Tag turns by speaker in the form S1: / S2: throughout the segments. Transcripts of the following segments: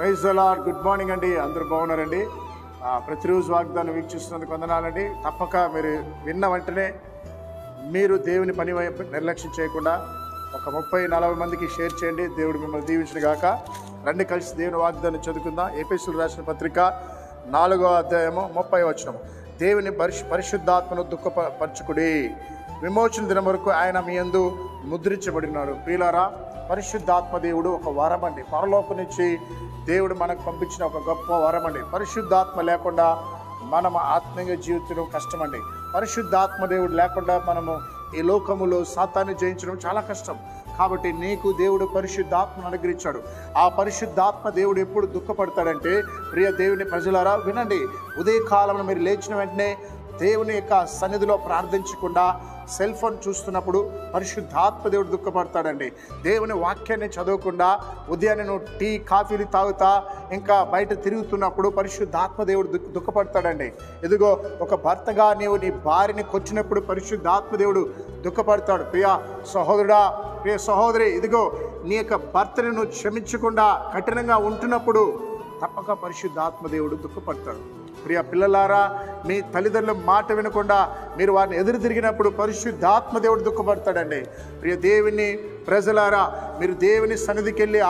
S1: Praise the lord. Good morning అండి. అందరూ బాగున్నారండి? ప్రతిరోజు వాగ్దానం వీక్షిస్తున్నందుకు వందనాలండి. తప్పక మీరు విన్న వెంటనే మీరు దేవుని పని వైపు నిర్లక్ష్యం చేయకుండా ఒక 30-40 మందికి షేర్ చేయండి. దేవుడు మిమ్మల్ని దీవించిన గాక. రండి కలిసి దేవుని వాగ్దానం చదువుకుందాం. ఎఫెసీయులకు రాసిన పత్రిక 4వ అధ్యాయము 30వ వచనం. దేవుని పరిశుద్ధాత్మను దుఃఖపరచుకుడి, విమోచన దినం వరకు ఆయన మీ యందు ముద్రించబడినాడు. ప్రియులారా, పరిశుద్ధాత్మ దేవుడు ఒక వరం అండి. పరలోకం నుంచి దేవుడు మనకు పంపించిన ఒక గొప్ప వరం అండి. పరిశుద్ధాత్మ లేకుండా మనం ఆత్మీయ జీవితం కష్టమండి. పరిశుద్ధాత్మ దేవుడు లేకుండా మనము ఈ లోకములో సాతాన్ని జయించడం చాలా కష్టం. కాబట్టి నీకు దేవుడు పరిశుద్ధాత్మను అనుగ్రహించాడు. ఆ పరిశుద్ధాత్మ దేవుడు ఎప్పుడు దుఃఖపడతాడంటే, ప్రియ దేవుని ప్రజలారా వినండి, ఉదయకాలంలో మీరు లేచిన వెంటనే దేవుని యొక్క సన్నిధిలో ప్రార్థించకుండా సెల్ ఫోన్ చూస్తున్నప్పుడు పరిశుద్ధాత్మ దేవుడు దుఃఖపడతాడండి. దేవుని వాక్యాన్ని చదవకుండా ఉదయాన్నే నువ్వు టీ కాఫీలు తాగుతా ఇంకా బయట తిరుగుతున్నప్పుడు పరిశుద్ధాత్మ దేవుడు దుఃఖపడతాడండి. ఇదిగో ఒక భర్తగా నీవు నీ భార్యని కొచ్చినప్పుడు పరిశుద్ధాత్మ దేవుడు దుఃఖపడతాడు. ప్రియ సహోదరుడా, ప్రియ సహోదరి, ఇదిగో నీ యొక్క భర్తని నువ్వు క్షమించకుండా కఠినంగా ఉంటున్నప్పుడు తప్పక పరిశుద్ధాత్మ దేవుడు దుఃఖపడతాడు. ప్రియ పిల్లలారా, మీ తల్లిదండ్రుల మాట వినకుండా మీరు వారిని ఎదురు తిరిగినప్పుడు పరిశుద్ధాత్మ దేవుడు దుఃఖపడతాడండి. ప్రియ దేవుని ప్రజలారా, మీరు దేవుని సన్నిధికి వెళ్ళి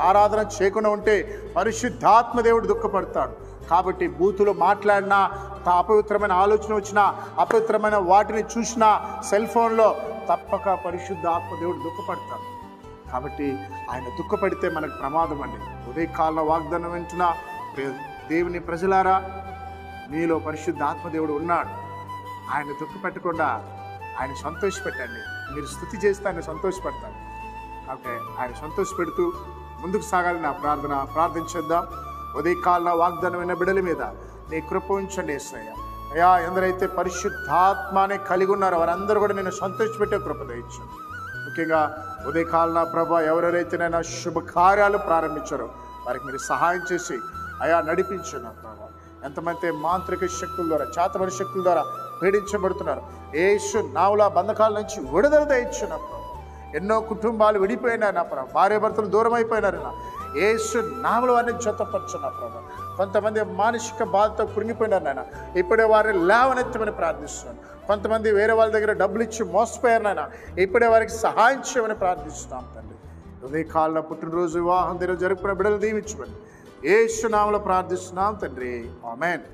S1: ఆరాధన చేయకుండా ఉంటే పరిశుద్ధాత్మ దేవుడు దుఃఖపడతాడు. కాబట్టి బూతులు మాట్లాడినా, అపవిత్రమైన ఆలోచన వచ్చినా, అపవిత్రమైన వాటిని చూసినా సెల్ ఫోన్లో తప్పక పరిశుద్ధాత్మ దేవుడు దుఃఖపడతాడు. కాబట్టి ఆయన దుఃఖపడితే మనకు ప్రమాదం అండి. ఉదయకాలంలో వాగ్దానం వింటున్నా దేవుని ప్రజలారా, మీలో పరిశుద్ధాత్మ దేవుడు ఉన్నాడు. ఆయన దుఃఖపెట్టకుండా ఆయన సంతోషపెట్టండి. మీరు స్తుతి చేస్తే ఆయన సంతోషపడతాడు. కాబట్టి ఆయన సంతోషపెడుతూ ముందుకు సాగాలి నా ప్రార్థించేద్దాం. ఉదయకాలంలో వాగ్దానం విన్న బిడ్డల మీద నీ కృప ఉంచండి యేసయ్య. అయ్యా, ఎందరైతే పరిశుద్ధాత్మని కలిగి ఉన్నారో వారందరూ కూడా నేను సంతోషపెట్టే కృప దయచండి. ముఖ్యంగా ఉదయకాలన ప్రభా, ఎవరెవరైతే నేను శుభకార్యాలు ప్రారంభించారో వారికి మీరు సహాయం చేసి అయా నడిపించండి ప్రభా. ఎంతమంది మాంత్రిక శక్తుల ద్వారా, చేతబడి శక్తుల ద్వారా పీడించబడుతున్నారు, యేసు నామములో బంధకాల నుంచి విడుదల దయచున్న ప్రభా. ఎన్నో కుటుంబాలు విడిపోయినారు నా ప్రభా, భార్య భర్తలు దూరం అయిపోయినారు నా యేసు నామములో వారిని జతపరచున్న ప్రభా. కొంతమంది మానసిక బాధతో కృంగిపోయినారు నాయన, ఇప్పుడే వారిని లేవనెత్తమని ప్రార్థిస్తున్నాను. కొంతమంది వేరే వాళ్ళ దగ్గర డబ్బులు ఇచ్చి మోసపోయారు నాయన, ఇప్పుడే వారికి సహాయం చేయమని ప్రార్థిస్తున్నాం తండ్రి. ఉదయకాలంలో పుట్టినరోజు వివాహం దగ్గర జరుపుకున్న బిడ్డలు దీవించమని యేసు నామములో ప్రార్థిస్తున్నాం తండ్రి. ఆమేన్.